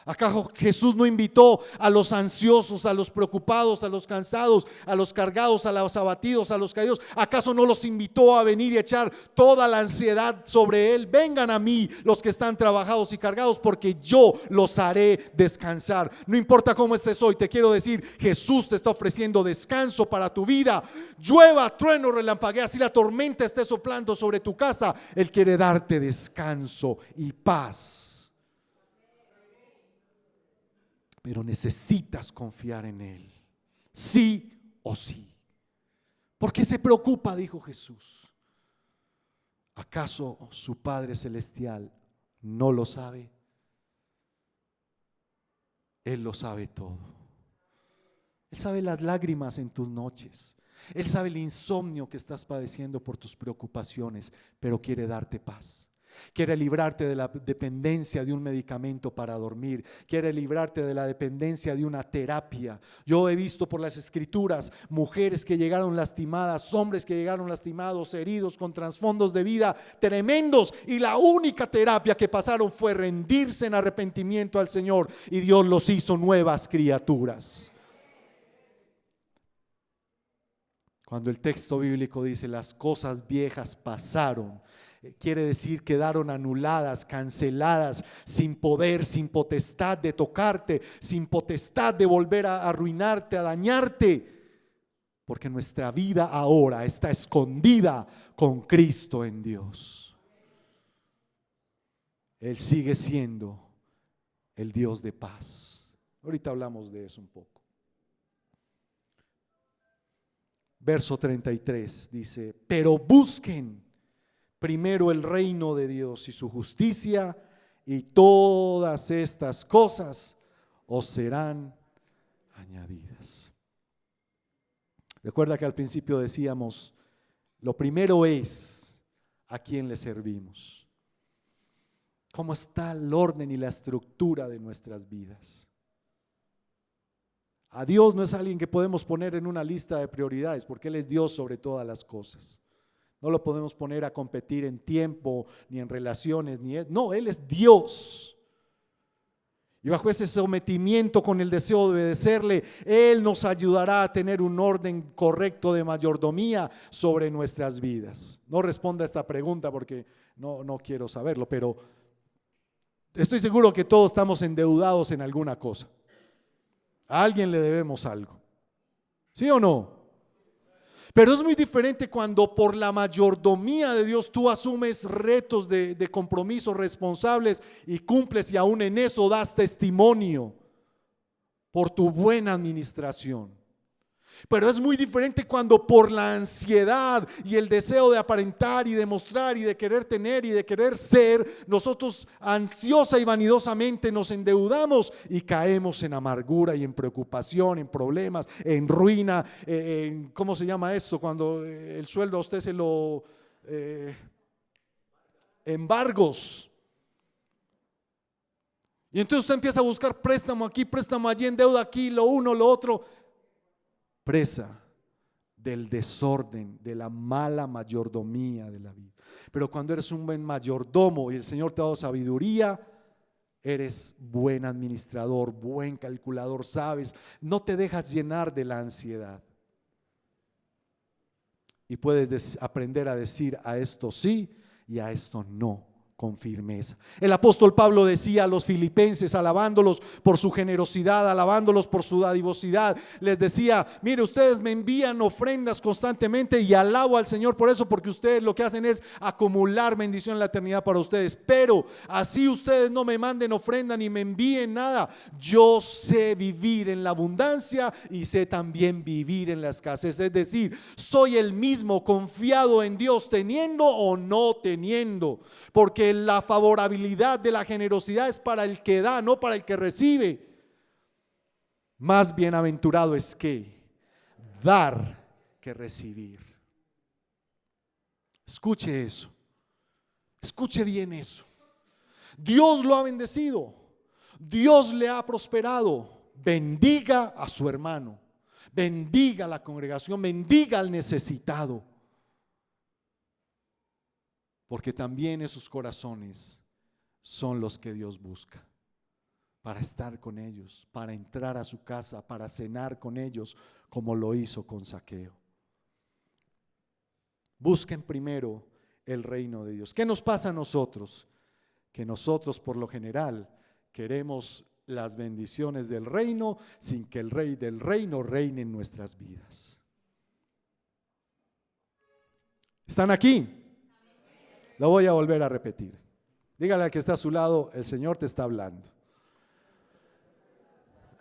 ¿Acaso Jesús no invitó a los ansiosos, a los preocupados, a los cansados, a los cargados, a los abatidos, a los caídos? ¿Acaso no los invitó a venir y echar toda la ansiedad sobre Él? Vengan a mí los que están trabajados y cargados, porque yo los haré descansar. No importa cómo estés hoy, te quiero decir, Jesús te está ofreciendo descanso para tu vida. Llueva, trueno, relampaguea, si la tormenta esté soplando sobre tu casa, Él quiere darte descanso y paz. Pero necesitas confiar en Él, sí o sí. ¿Por qué se preocupa?, dijo Jesús. ¿Acaso su Padre Celestial no lo sabe? Él lo sabe todo. Él sabe las lágrimas en tus noches. Él sabe el insomnio que estás padeciendo por tus preocupaciones, pero quiere darte paz. Quiere librarte de la dependencia de un medicamento para dormir. Quiere librarte de la dependencia de una terapia. Yo he visto por las escrituras mujeres que llegaron lastimadas, hombres que llegaron lastimados, heridos, con trasfondos de vida tremendos, y la única terapia que pasaron fue rendirse en arrepentimiento al Señor, y Dios los hizo nuevas criaturas. Cuando el texto bíblico dice las cosas viejas pasaron, quiere decir quedaron anuladas, canceladas, sin poder, sin potestad de tocarte, sin potestad de volver a arruinarte, a dañarte, porque nuestra vida ahora está escondida con Cristo en Dios. Él sigue siendo el Dios de paz. Ahorita hablamos de eso un poco. Verso 33 dice: pero busquen primero el reino de Dios y su justicia, y todas estas cosas os serán añadidas. Recuerda que al principio decíamos, lo primero es a quién le servimos. ¿Cómo está el orden y la estructura de nuestras vidas? A Dios no es alguien que podemos poner en una lista de prioridades, porque Él es Dios sobre todas las cosas. No lo podemos poner a competir en tiempo, ni en relaciones, no, Él es Dios. Y bajo ese sometimiento con el deseo de obedecerle, Él nos ayudará a tener un orden correcto de mayordomía sobre nuestras vidas. No responda a esta pregunta porque no quiero saberlo, pero estoy seguro que todos estamos endeudados en alguna cosa. A alguien le debemos algo, ¿sí o no? Pero es muy diferente cuando por la mayordomía de Dios tú asumes retos de compromisos responsables y cumples, y aún en eso das testimonio por tu buena administración. Pero es muy diferente cuando por la ansiedad y el deseo de aparentar y demostrar y de querer tener y de querer ser, nosotros ansiosa y vanidosamente nos endeudamos y caemos en amargura y en preocupación, en problemas, en ruina, en, ¿cómo se llama esto? Cuando el sueldo a usted se lo embargos. Y entonces usted empieza a buscar préstamo aquí, préstamo allí, en deuda aquí, lo uno, lo otro. Presa del desorden, de la mala mayordomía de la vida. Pero cuando eres un buen mayordomo y el Señor te ha dado sabiduría, eres buen administrador, buen calculador, sabes, no te dejas llenar de la ansiedad. Y puedes aprender a decir a esto sí y a esto no, con firmeza. El apóstol Pablo decía a los filipenses, alabándolos por su generosidad, alabándolos por su dadivosidad, les decía: mire, ustedes me envían ofrendas constantemente y alabo al Señor por eso, porque ustedes lo que hacen es acumular bendición en la eternidad para ustedes. Pero así ustedes no me manden ofrenda ni me envíen nada, yo sé vivir en la abundancia y sé también vivir en la escasez. Es decir, soy el mismo, confiado en Dios, teniendo o no teniendo, porque la favorabilidad de la generosidad es para el que da, no para el que recibe. Más bienaventurado es que dar que recibir. Escuche eso, escuche bien eso. Dios lo ha bendecido, Dios le ha prosperado. Bendiga a su hermano, bendiga a la congregación, bendiga al necesitado, porque también esos corazones son los que Dios busca, para estar con ellos, para entrar a su casa, para cenar con ellos, como lo hizo con Zaqueo. Busquen primero el reino de Dios. ¿Qué nos pasa a nosotros? Que nosotros por lo general queremos las bendiciones del reino sin que el Rey del reino reine en nuestras vidas. ¿Están aquí? Lo voy a volver a repetir. Dígale al que está a su lado: el Señor te está hablando.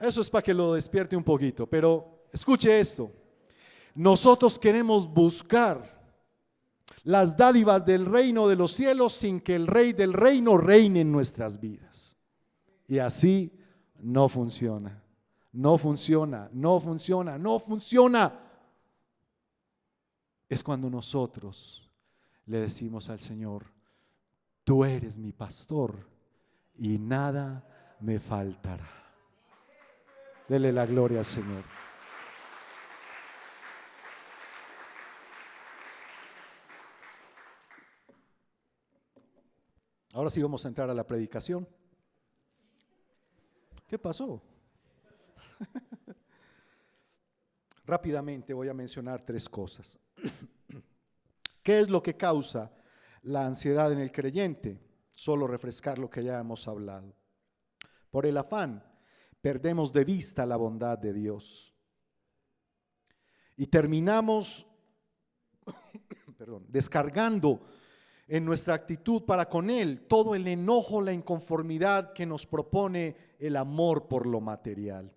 Eso es para que lo despierte un poquito, pero escuche esto. Nosotros queremos buscar las dádivas del reino de los cielos sin que el Rey del reino reine en nuestras vidas. Y así no funciona, no funciona, no funciona, no funciona. Es cuando nosotros le decimos al Señor: tú eres mi pastor y nada me faltará. Dele la gloria al Señor. Ahora sí vamos a entrar a la predicación. ¿Qué pasó? Rápidamente voy a mencionar 3 cosas. ¿Qué es lo que causa la ansiedad en el creyente? Solo refrescar lo que ya hemos hablado. Por el afán, perdemos de vista la bondad de Dios. Y terminamos descargando en nuestra actitud para con Él todo el enojo, la inconformidad que nos propone el amor por lo material.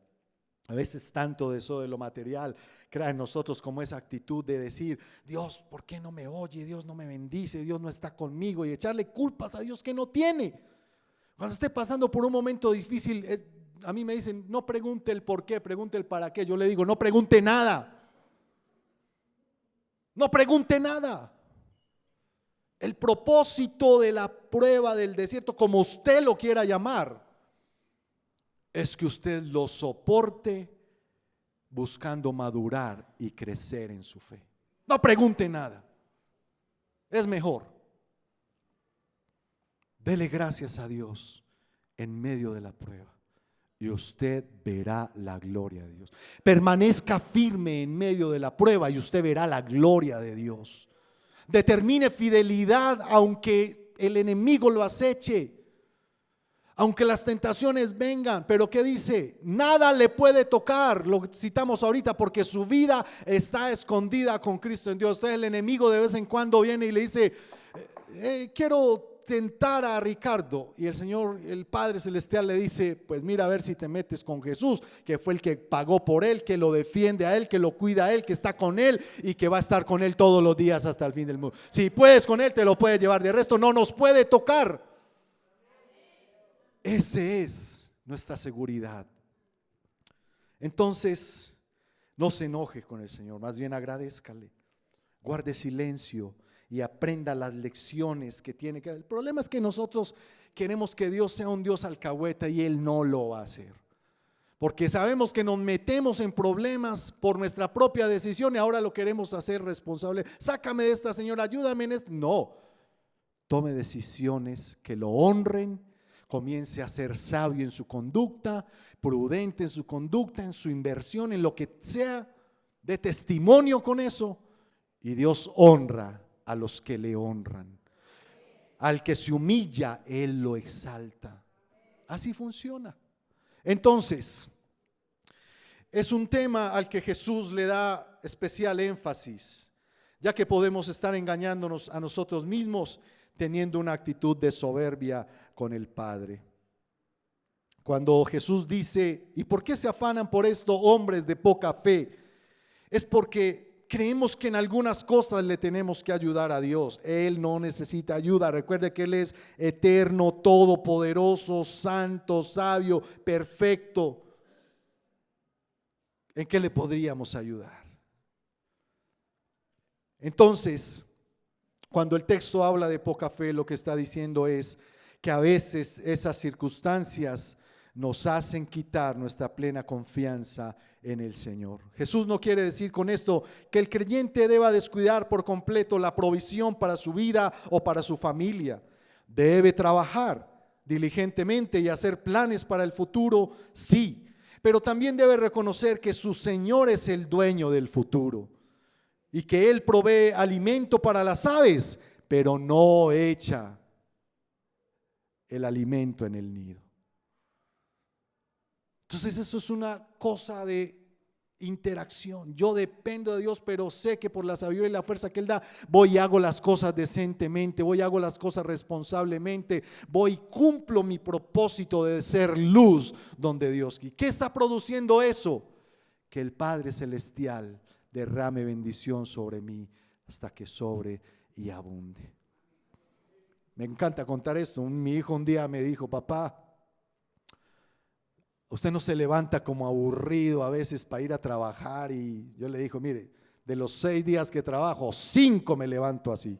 A veces tanto de eso de lo material crea en nosotros como esa actitud de decir: Dios, ¿por qué no me oye? Dios no me bendice, Dios no está conmigo, y echarle culpas a Dios que no tiene. Cuando esté pasando por un momento difícil, a mí me dicen: no pregunte el por qué, pregunte el para qué. Yo le digo: no pregunte nada. No pregunte nada. El propósito de la prueba del desierto, como usted lo quiera llamar, es que usted lo soporte buscando madurar y crecer en su fe. No pregunte nada. Es mejor. Dele gracias a Dios en medio de la prueba y usted verá la gloria de Dios. Permanezca firme en medio de la prueba y usted verá la gloria de Dios. Determine fidelidad aunque el enemigo lo aceche, aunque las tentaciones vengan. Pero ¿qué dice? Nada le puede tocar, lo citamos ahorita, porque su vida está escondida con Cristo en Dios. Entonces el enemigo de vez en cuando viene y le dice: quiero tentar a Ricardo, y el Señor, el Padre Celestial, le dice: pues mira a ver si te metes con Jesús, que fue el que pagó por él, que lo defiende a él, que lo cuida a él, que está con él y que va a estar con él todos los días hasta el fin del mundo. Si puedes con él, te lo puedes llevar, de resto no nos puede tocar. Ese es nuestra seguridad. Entonces, no se enoje con el Señor, más bien agradézcale, guarde silencio y aprenda las lecciones que tiene que. El problema es que nosotros queremos que Dios sea un Dios alcahueta y Él no lo va a hacer, porque sabemos que nos metemos en problemas por nuestra propia decisión y ahora lo queremos hacer responsable. Sácame de esta, Señor, ayúdame en esto. No, tome decisiones que lo honren, comience a ser sabio en su conducta, prudente en su conducta, en su inversión, en lo que sea, de testimonio con eso, y Dios honra a los que le honran. Al que se humilla, Él lo exalta. Así funciona. Entonces, es un tema al que Jesús le da especial énfasis, ya que podemos estar engañándonos a nosotros mismos teniendo una actitud de soberbia con el Padre. Cuando Jesús dice: ¿y por qué se afanan por esto, hombres de poca fe? Es porque creemos que en algunas cosas le tenemos que ayudar a Dios. Él no necesita ayuda. Recuerde que Él es eterno, todopoderoso, santo, sabio, perfecto. ¿En qué le podríamos ayudar? Entonces, cuando el texto habla de poca fe, lo que está diciendo es que a veces esas circunstancias nos hacen quitar nuestra plena confianza en el Señor. Jesús no quiere decir con esto que el creyente deba descuidar por completo la provisión para su vida o para su familia. Debe trabajar diligentemente y hacer planes para el futuro, sí, pero también debe reconocer que su Señor es el dueño del futuro y que Él provee alimento para las aves, pero no echa el alimento en el nido. Entonces eso es una cosa de interacción. Yo dependo de Dios, pero sé que por la sabiduría y la fuerza que Él da, voy y hago las cosas decentemente, voy y hago las cosas responsablemente, voy y cumplo mi propósito de ser luz donde Dios quiere. ¿Qué está produciendo eso? Que el Padre Celestial derrame bendición sobre mí hasta que sobre y abunde. Me encanta contar esto. Mi hijo un día me dijo: papá, usted no se levanta como aburrido a veces para ir a trabajar. Y yo le dije: mire, de los 6 días que trabajo, 5 me levanto así.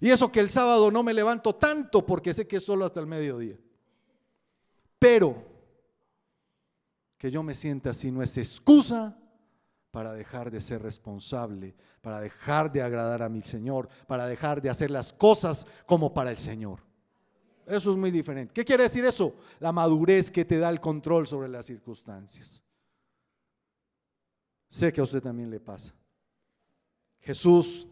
Y eso que el sábado no me levanto tanto porque sé que es solo hasta el mediodía. Pero que yo me sienta así no es excusa para dejar de ser responsable, para dejar de agradar a mi Señor, para dejar de hacer las cosas como para el Señor. Eso es muy diferente. ¿Qué quiere decir eso? La madurez que te da el control sobre las circunstancias. Sé que a usted también le pasa. Jesús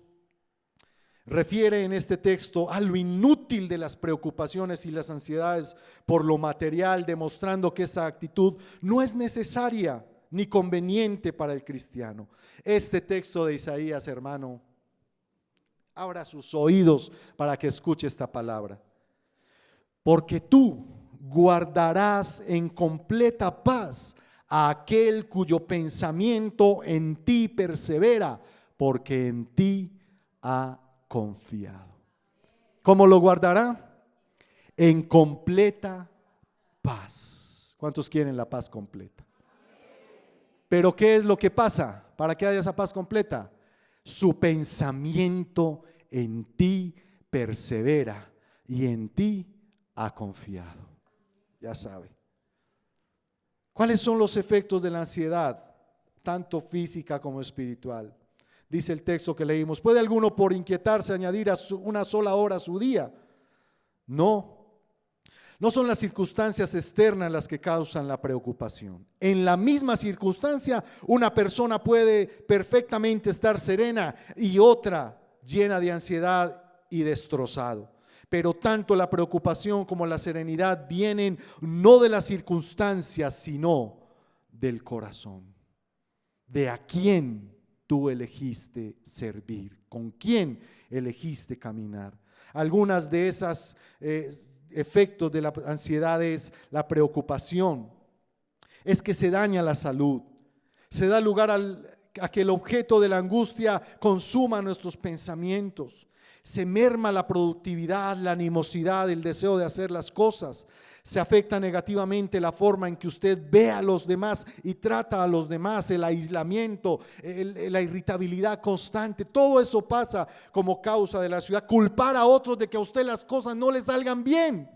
refiere en este texto a lo inútil de las preocupaciones y las ansiedades por lo material, demostrando que esa actitud no es necesaria ni conveniente para el cristiano. Este texto de Isaías, hermano, abra sus oídos para que escuche esta palabra. Porque tú guardarás en completa paz a aquel cuyo pensamiento en ti persevera, porque en ti ha confiado. ¿Cómo lo guardará? En completa paz. ¿Cuántos quieren la paz completa? Pero ¿qué es lo que pasa para que haya esa paz completa? Su pensamiento en ti persevera y en ti ha confiado. Ya sabe. ¿Cuáles son los efectos de la ansiedad, tanto física como espiritual? Dice el texto que leímos, ¿puede alguno por inquietarse añadir una sola hora a su día? No. No son las circunstancias externas las que causan la preocupación. En la misma circunstancia, una persona puede perfectamente estar serena y otra llena de ansiedad y destrozado. Pero tanto la preocupación como la serenidad vienen no de las circunstancias, sino del corazón. De a quién tú elegiste servir, con quién elegiste caminar. Algunas de esas efectos de la ansiedad es la preocupación, es que se daña la salud, se da lugar a que el objeto de la angustia consuma nuestros pensamientos, se merma la productividad, la animosidad, el deseo de hacer las cosas, se afecta negativamente la forma en que usted ve a los demás y trata a los demás, el aislamiento, la irritabilidad constante, todo eso pasa como causa de la ansiedad. Culpar a otros de que a usted las cosas no le salgan bien,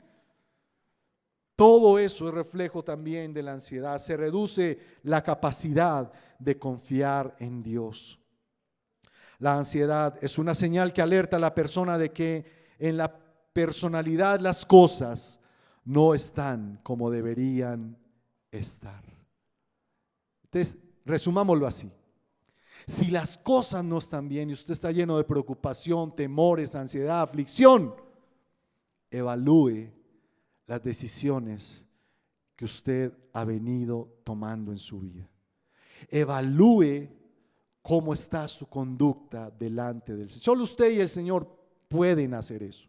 todo eso es reflejo también de la ansiedad. Se reduce la capacidad de confiar en Dios. La ansiedad es una señal que alerta a la persona de que en la personalidad las cosas no están como deberían estar. Entonces, resumámoslo así. Si las cosas no están bien y usted está lleno de preocupación, temores, ansiedad, aflicción, evalúe las decisiones que usted ha venido tomando en su vida. Evalúe cómo está su conducta delante del Señor. Solo usted y el Señor pueden hacer eso.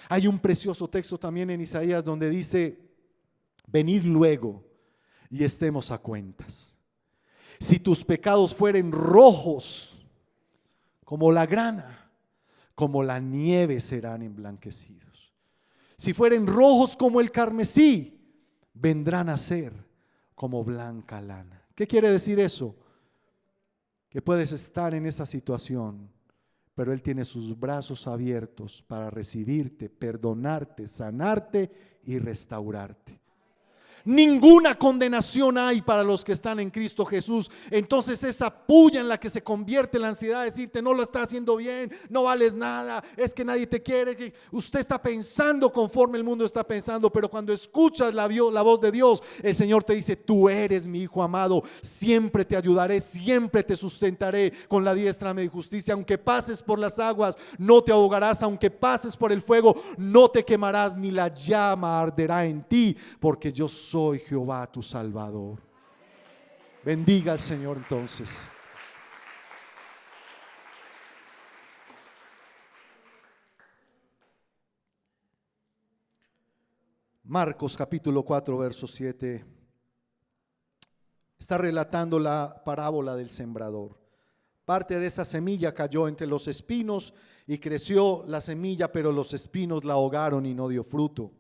Hay un precioso texto también en Isaías donde dice: venid luego y estemos a cuentas. Si tus pecados fueren rojos como la grana, como la nieve serán emblanquecidos. Si fueren rojos como el carmesí, vendrán a ser como blanca lana. ¿Qué quiere decir eso? Que puedes estar en esa situación, pero Él tiene sus brazos abiertos para recibirte, perdonarte, sanarte y restaurarte. Ninguna condenación hay para los que están en Cristo Jesús. Entonces esa puya en la que se convierte la ansiedad, decirte no lo está haciendo bien, no vales nada, es que nadie te quiere, que usted está pensando conforme el mundo está pensando. Pero cuando escuchas la voz de Dios, el Señor te dice: tú eres mi hijo amado, siempre te ayudaré, siempre te sustentaré con la diestra de mi justicia. Aunque pases por las aguas, no te ahogarás, aunque pases por el fuego, no te quemarás, ni la llama arderá en ti, porque yo soy Jehová tu Salvador. Bendiga al Señor entonces. Marcos capítulo 4 verso 7 está relatando la parábola del sembrador. Parte de esa semilla cayó entre los espinos y creció la semilla, pero los espinos la ahogaron y no dio fruto.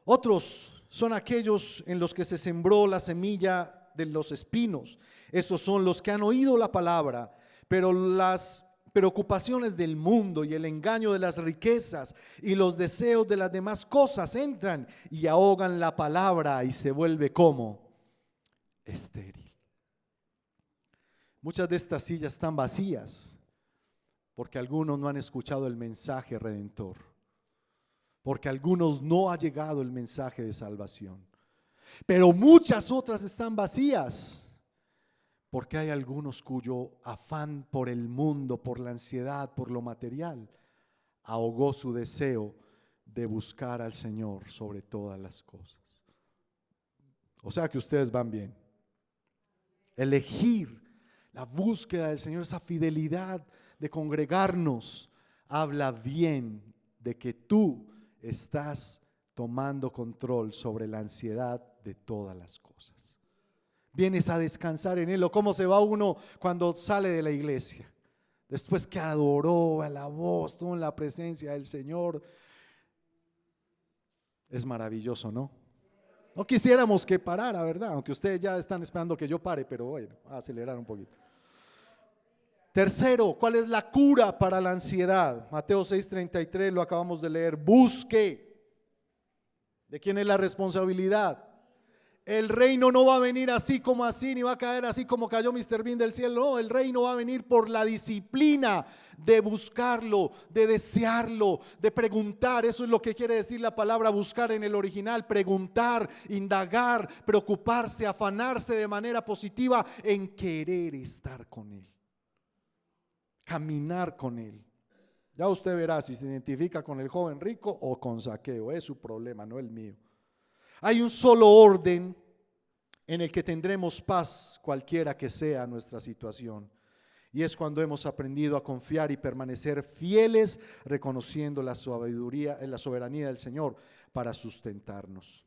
Otros son aquellos en los que se sembró la semilla de los espinos. Estos son los que han oído la palabra, pero las preocupaciones del mundo y el engaño de las riquezas y los deseos de las demás cosas entran y ahogan la palabra y se vuelve como estéril. Muchas de estas sillas están vacías porque algunos no han escuchado el mensaje redentor, porque a algunos no ha llegado el mensaje de salvación. Pero muchas otras están vacías Porque hay algunos cuyo afán por el mundo, por la ansiedad, por lo material, ahogó su deseo de buscar al Señor sobre todas las cosas. O sea que ustedes van bien. Elegir la búsqueda del Señor, esa fidelidad de congregarnos, habla bien de que tú estás tomando control sobre la ansiedad de todas las cosas. Vienes a descansar en Él. ¿O cómo se va uno cuando sale de la iglesia? Después que adoró, alabó, estuvo en la presencia del Señor. Es maravilloso, ¿no? No quisiéramos que parara, ¿verdad? Aunque ustedes ya están esperando que yo pare, pero bueno, a acelerar un poquito. Tercero, ¿cuál es la cura para la ansiedad? Mateo 6:33, lo acabamos de leer. Busque. ¿De quién es la responsabilidad? El reino no va a venir así como así, ni va a caer así como cayó Mr. Bean del cielo. No, el reino va a venir por la disciplina de buscarlo, de desearlo, de preguntar. Eso es lo que quiere decir la palabra buscar en el original. Preguntar, indagar, preocuparse, afanarse de manera positiva en querer estar con Él. Caminar con Él. Ya usted verá si se identifica con el joven rico o con Zaqueo. Es su problema, no el mío. Hay un solo orden en el que tendremos paz cualquiera que sea nuestra situación, y es cuando hemos aprendido a confiar y permanecer fieles, reconociendo la soberanía del Señor para sustentarnos.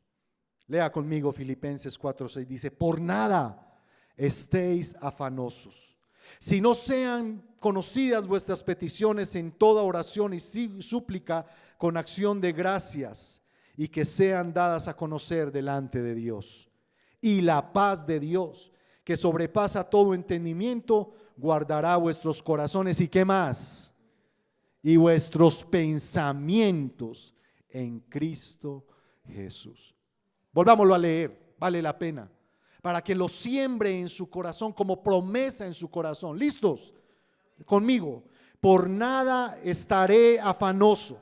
Lea conmigo Filipenses 4:6, dice: por nada estéis afanosos, si no sean conocidas vuestras peticiones en toda oración y súplica con acción de gracias, y que sean dadas a conocer delante de Dios. Y la paz de Dios, que sobrepasa todo entendimiento, guardará vuestros corazones. ¿Y qué más? Y vuestros pensamientos en Cristo Jesús. Volvámoslo a leer, vale la pena, para que lo siembre en su corazón como promesa en su corazón. ¿Listos? Conmigo. Por nada estaré afanoso,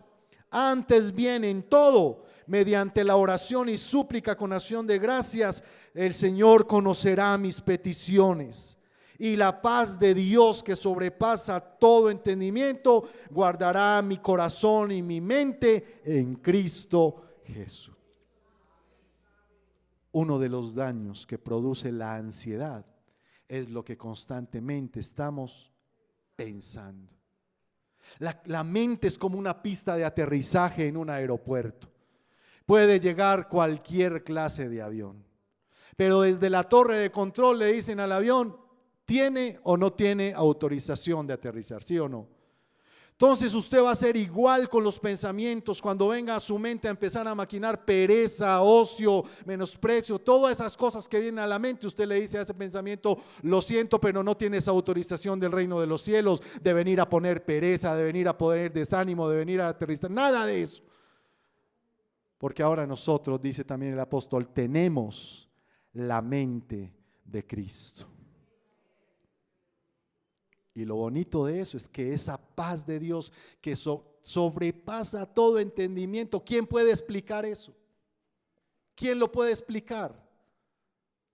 antes bien en todo, mediante la oración y súplica con acción de gracias, el Señor conocerá mis peticiones. Y la paz de Dios, que sobrepasa todo entendimiento, guardará mi corazón y mi mente en Cristo Jesús. Uno de los daños que produce la ansiedad es lo que constantemente estamos pensando. La mente es como una pista de aterrizaje en un aeropuerto. Puede llegar cualquier clase de avión, pero desde la torre de control le dicen al avión: ¿tiene o no tiene autorización de aterrizar? ¿Sí o no? Entonces usted va a ser igual con los pensamientos. Cuando venga a su mente a empezar a maquinar pereza, ocio, menosprecio, todas esas cosas que vienen a la mente, usted le dice a ese pensamiento: lo siento, pero no tienes autorización del reino de los cielos de venir a poner pereza, de venir a poner desánimo, de venir a aterrizar, nada de eso. Porque ahora nosotros, dice también el apóstol, tenemos la mente de Cristo. Y lo bonito de eso es que esa paz de Dios que sobrepasa todo entendimiento, ¿quién puede explicar eso? ¿Quién lo puede explicar?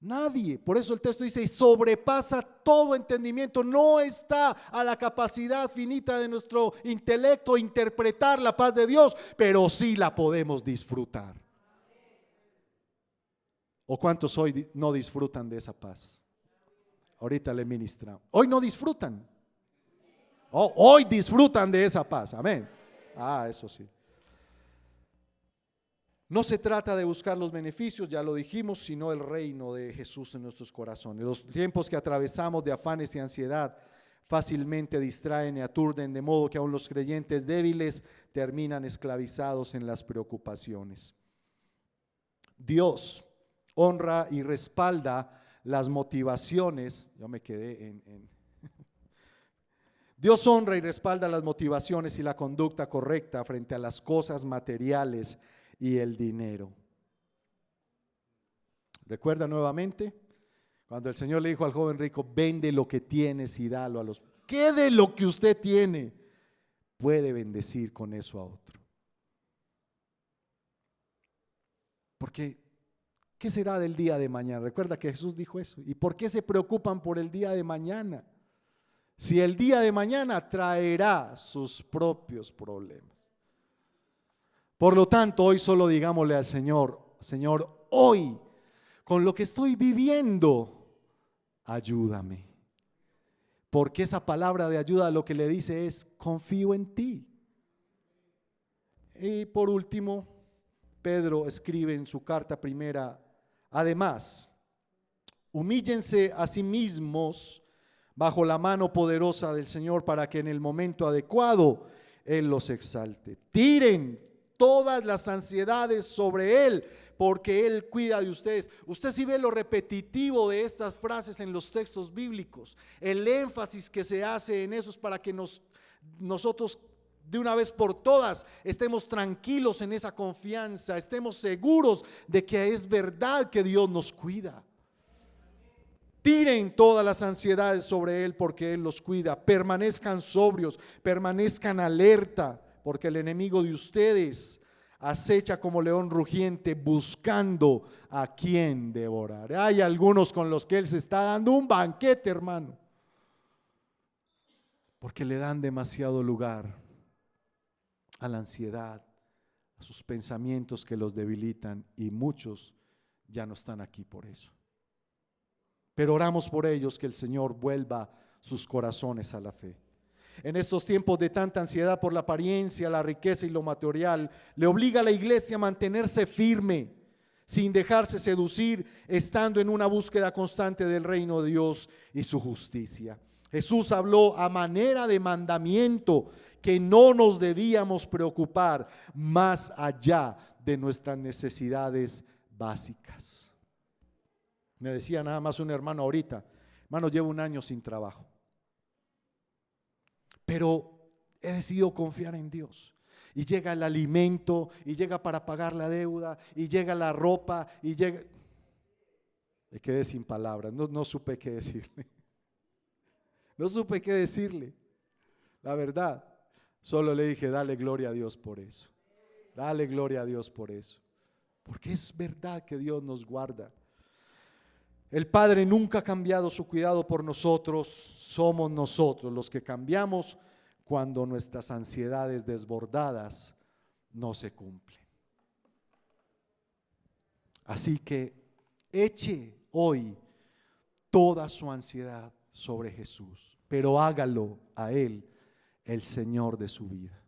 Nadie. Por eso el texto dice: y sobrepasa todo entendimiento. No está a la capacidad finita de nuestro intelecto interpretar la paz de Dios, pero sí la podemos disfrutar. ¿O cuántos hoy no disfrutan de esa paz? Ahorita le ministra. Hoy no disfrutan. Hoy disfrutan de esa paz. Amén. Eso sí. No se trata de buscar los beneficios, ya lo dijimos, sino el reino de Jesús en nuestros corazones. Los tiempos que atravesamos de afanes y ansiedad fácilmente distraen y aturden, de modo que aún los creyentes débiles terminan esclavizados en las preocupaciones. Dios honra y respalda las motivaciones. Yo me quedé Dios honra y respalda las motivaciones y la conducta correcta frente a las cosas materiales y el dinero. ¿Recuerda nuevamente cuando el Señor le dijo al joven rico: vende lo que tienes y dalo a los... ¿Qué de lo que usted tiene puede bendecir con eso a otro? Porque ¿Qué será del día de mañana? Recuerda que Jesús dijo eso. ¿Y por qué se preocupan por el día de mañana? Si el día de mañana traerá sus propios problemas. Por lo tanto, hoy solo digámosle al Señor: Señor, hoy, con lo que estoy viviendo, ayúdame. Porque esa palabra de ayuda lo que le dice es: confío en ti. Y por último, Pedro escribe en su carta primera: además, humíllense a sí mismos bajo la mano poderosa del Señor, para que en el momento adecuado Él los exalte. Tiren todas las ansiedades sobre Él, porque Él cuida de ustedes. Usted sí ve lo repetitivo de estas frases en los textos bíblicos, el énfasis que se hace en eso es para que nosotros de una vez por todas estemos tranquilos en esa confianza, estemos seguros de que es verdad que Dios nos cuida. Tiren todas las ansiedades sobre Él, porque Él los cuida. Permanezcan sobrios, permanezcan alerta, porque el enemigo de ustedes acecha como león rugiente, buscando a quien devorar. Hay algunos con los que Él se está dando un banquete, hermano, porque le dan demasiado lugar a la ansiedad, a sus pensamientos que los debilitan, y muchos ya no están aquí por eso. Pero oramos por ellos, que el Señor vuelva sus corazones a la fe. En estos tiempos de tanta ansiedad por la apariencia, la riqueza y lo material, le obliga a la iglesia a mantenerse firme, sin dejarse seducir, estando en una búsqueda constante del reino de Dios y su justicia. Jesús habló a manera de mandamiento que no nos debíamos preocupar más allá de nuestras necesidades básicas. Me decía nada más un hermano ahorita: hermano, llevo un año sin trabajo, pero he decidido confiar en Dios. Y llega el alimento, y llega para pagar la deuda, y llega la ropa, y llega... Me quedé sin palabras, no supe qué decirle. No supe qué decirle. La verdad, solo le dije: dale gloria a Dios por eso. Dale gloria a Dios por eso. Porque es verdad que Dios nos guarda. El Padre nunca ha cambiado su cuidado por nosotros, somos nosotros los que cambiamos cuando nuestras ansiedades desbordadas no se cumplen. Así que eche hoy toda su ansiedad sobre Jesús, pero hágalo a Él el Señor de su vida.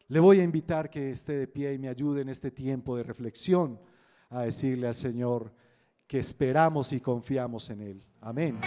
Le voy a invitar que esté de pie y me ayude en este tiempo de reflexión a decirle al Señor que esperamos y confiamos en Él. Amén.